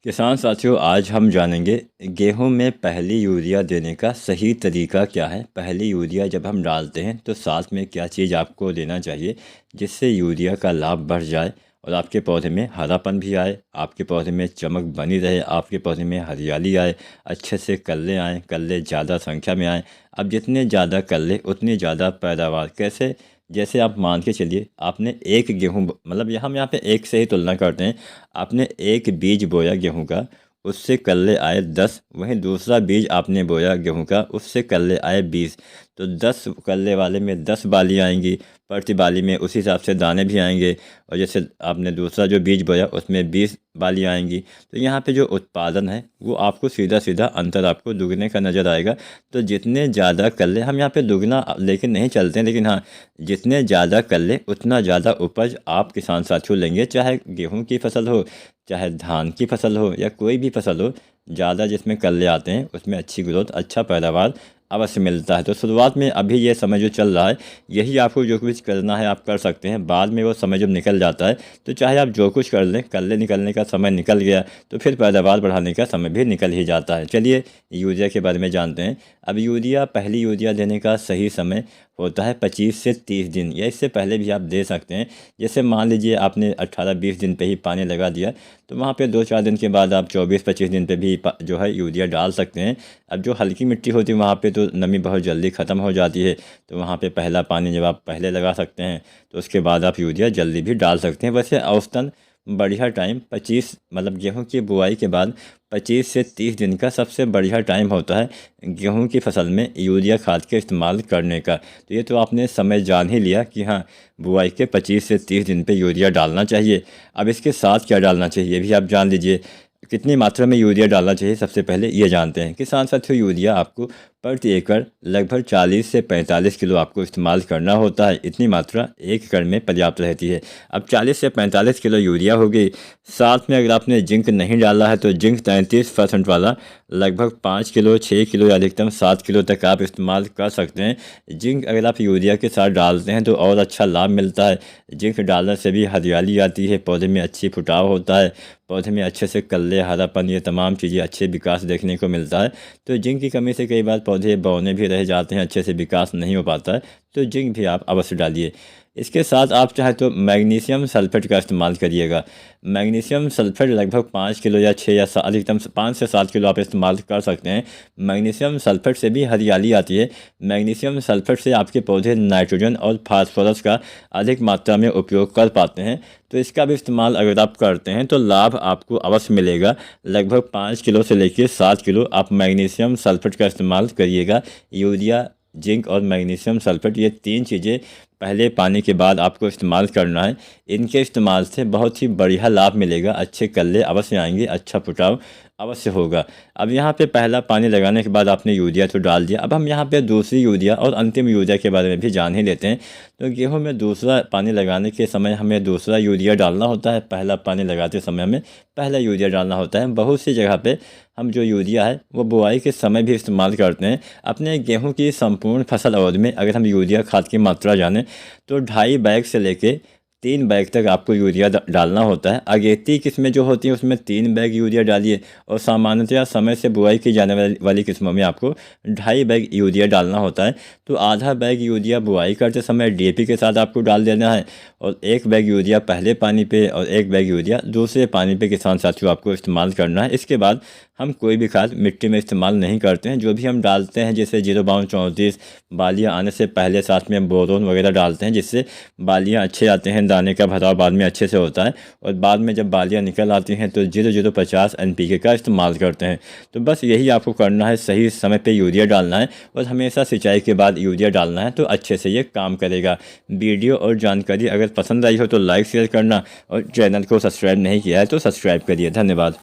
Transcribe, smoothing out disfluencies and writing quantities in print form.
किसान साथियों, आज हम जानेंगे गेहूं में पहली यूरिया देने का सही तरीका क्या है। पहली यूरिया जब हम डालते हैं तो साथ में क्या चीज़ आपको देना चाहिए जिससे यूरिया का लाभ बढ़ जाए और आपके पौधे में हरापन भी आए, आपके पौधे में चमक बनी रहे, आपके पौधे में हरियाली आए, अच्छे से कल्ले आएँ, कल्ले ज़्यादा संख्या में आएँ। अब जितने ज़्यादा कल्ले उतनी ज़्यादा पैदावार। कैसे? जैसे आप मान के चलिए, आपने एक गेहूँ मतलब हम यहाँ पे एक से ही तुलना करते हैं। आपने एक बीज बोया गेहूं का, उससे कल्ले आए 10। वहीं दूसरा बीज आपने बोया गेहूं का, उससे कल्ले आए 20। तो 10 कल्ले वाले में 10 बाली आएंगी, प्रति बाली में उसी हिसाब से दाने भी आएंगे। और जैसे आपने दूसरा जो बीज बोया उसमें 20 बाली आएंगी। तो यहाँ पे जो उत्पादन है वो आपको सीधा सीधा अंतर आपको दुगने का नज़र आएगा। तो जितने ज़्यादा कल्ले, हम यहाँ पे दुगना लेकिन नहीं चलते हैं, लेकिन हाँ, जितने ज़्यादा कल्ले उतना ज़्यादा उपज आप किसान साथियों लेंगे। चाहे गेहूं की फसल हो, चाहे धान की फसल हो, या कोई भी फसल हो, ज़्यादा जिसमें कल्ले आते हैं उसमें अच्छी ग्रोथ, अच्छा पैदावार अवश्य मिलता है। तो शुरुआत में अभी ये समय जो चल रहा है, यही आपको जो कुछ करना है आप कर सकते हैं। बाद में वो समय जब निकल जाता है तो चाहे आप जो कुछ कर लें, कल्ले निकलने का समय निकल गया तो फिर पैदावार बढ़ाने का समय भी निकल ही जाता है। चलिए यूरिया के बारे में जानते हैं। अब यूरिया, पहली यूरिया देने का सही समय होता है 25 से 30 दिन, या इससे पहले भी आप दे सकते हैं। जैसे मान लीजिए आपने 18-20 दिन पे ही पानी लगा दिया, तो वहाँ पे 2-4 दिन के बाद आप 24-25 दिन पे भी जो है यूरिया डाल सकते हैं। अब जो हल्की मिट्टी होती है वहाँ पे तो नमी बहुत जल्दी ख़त्म हो जाती है, तो वहाँ पे पहला पानी जब आप पहले लगा सकते हैं तो उसके बाद आप यूरिया जल्दी भी डाल सकते हैं। वैसे औसतन बढ़िया टाइम 25, मतलब गेहूं की बुआई के बाद 25 से 30 दिन का सबसे बढ़िया टाइम होता है गेहूं की फसल में यूरिया खाद के इस्तेमाल करने का। तो ये तो आपने समय जान ही लिया कि हाँ, बुआई के 25 से 30 दिन पे यूरिया डालना चाहिए। अब इसके साथ क्या डालना चाहिए ये भी आप जान लीजिए। कितनी मात्रा में यूरिया डालना चाहिए सबसे पहले ये जानते हैं। किसान साथियों, यूरिया आपको प्रति एकड़ लगभग 40 से 45 किलो आपको इस्तेमाल करना होता है। इतनी मात्रा एक एकड़ में पर्याप्त रहती है। अब 40 से 45 किलो यूरिया हो गई। साथ में अगर आपने जिंक नहीं डाला है तो जिंक 33% वाला लगभग 5 किलो, 6 किलो या अधिकतम 7 किलो तक आप इस्तेमाल कर सकते हैं। जिंक अगर आप यूरिया के साथ डालते हैं तो और अच्छा लाभ मिलता है। जिंक डालने से भी हरियाली आती है, पौधे में अच्छी फुटाव होता है, पौधे में अच्छे से कल्ले, हरापन, ये तमाम चीज़ें, अच्छे विकास देखने को मिलता है। तो जिंक की कमी से कई बार पौधे बौने भी रह जाते हैं, अच्छे से विकास नहीं हो पाता है। तो जिंक भी आप अवश्य डालिए। इसके साथ आप चाहे तो मैग्नीशियम सल्फेट का इस्तेमाल करिएगा। मैग्नीशियम सल्फेट लगभग 5 किलो या 6 या अधिकतम 5 से 7 किलो आप इस्तेमाल कर सकते हैं। मैग्नीशियम सल्फेट से भी हरियाली आती है। मैग्नीशियम सल्फेट से आपके पौधे नाइट्रोजन और फास्फोरस का अधिक मात्रा में उपयोग कर पाते हैं। तो इसका भी इस्तेमाल अगर आप करते हैं तो लाभ आपको अवश्य मिलेगा। लगभग 5 किलो से लेकर 7 किलो आप मैग्नीशियम सल्फेट का इस्तेमाल करिएगा। यूरिया, जिंक और मैग्नीशियम सल्फेट, ये 3 चीज़ें पहले पानी के बाद आपको इस्तेमाल करना है। इनके इस्तेमाल से बहुत ही बढ़िया लाभ मिलेगा। अच्छे कल्ले अवश्य आएंगे, अच्छा फुटाव अवश्य होगा। अब यहाँ पे पहला पानी लगाने के बाद आपने यूरिया तो डाल दिया। अब हम यहाँ पे दूसरी यूरिया और अंतिम यूरिया के बारे में भी जान ही लेते हैं। तो गेहूं में दूसरा पानी लगाने के समय हमें दूसरा यूरिया डालना होता है। पहला पानी लगाते समय हमें पहला यूरिया डालना होता है। बहुत सी जगह पे हम जो यूरिया है वो बुआई के समय भी इस्तेमाल करते हैं। अपने गेहूं की संपूर्ण फसल अवधि में अगर हम यूरिया खाद की मात्रा जानें तो 2.5 बैग से लेके 3 बैग तक आपको यूरिया डालना होता है। अगेती किस्में जो होती हैं उसमें 3 बैग यूरिया डालिए, और सामान्यतया समय से बुआई की जाने वाली किस्मों में आपको 2.5 बैग यूरिया डालना होता है। तो आधा बैग यूरिया बुआई करते समय डीएपी के साथ आपको डाल देना है, और 1 बैग यूरिया पहले पानी पे और 1 बैग यूरिया दूसरे पानी पे किसान साथियों आपको इस्तेमाल करना है। इसके बाद हम कोई भी खाद मिट्टी में इस्तेमाल नहीं करते हैं। जो भी हम डालते हैं, जैसे 05234 बालियाँ आने से पहले साथ में बोरोन वगैरह डालते हैं, जिससे बालियाँ अच्छे आते हैं, दाने का भराव बाद में अच्छे से होता है। और बाद में जब बालियाँ निकल आती हैं तो 0050 NPK का इस्तेमाल करते हैं। तो बस यही आपको करना है, सही समय पे यूरिया डालना है और हमेशा सिंचाई के बाद यूरिया डालना है, तो अच्छे से ये काम करेगा। वीडियो और जानकारी अगर पसंद आई हो तो लाइक शेयर करना, और चैनल को सब्सक्राइब नहीं किया है तो सब्सक्राइब करिए। धन्यवाद।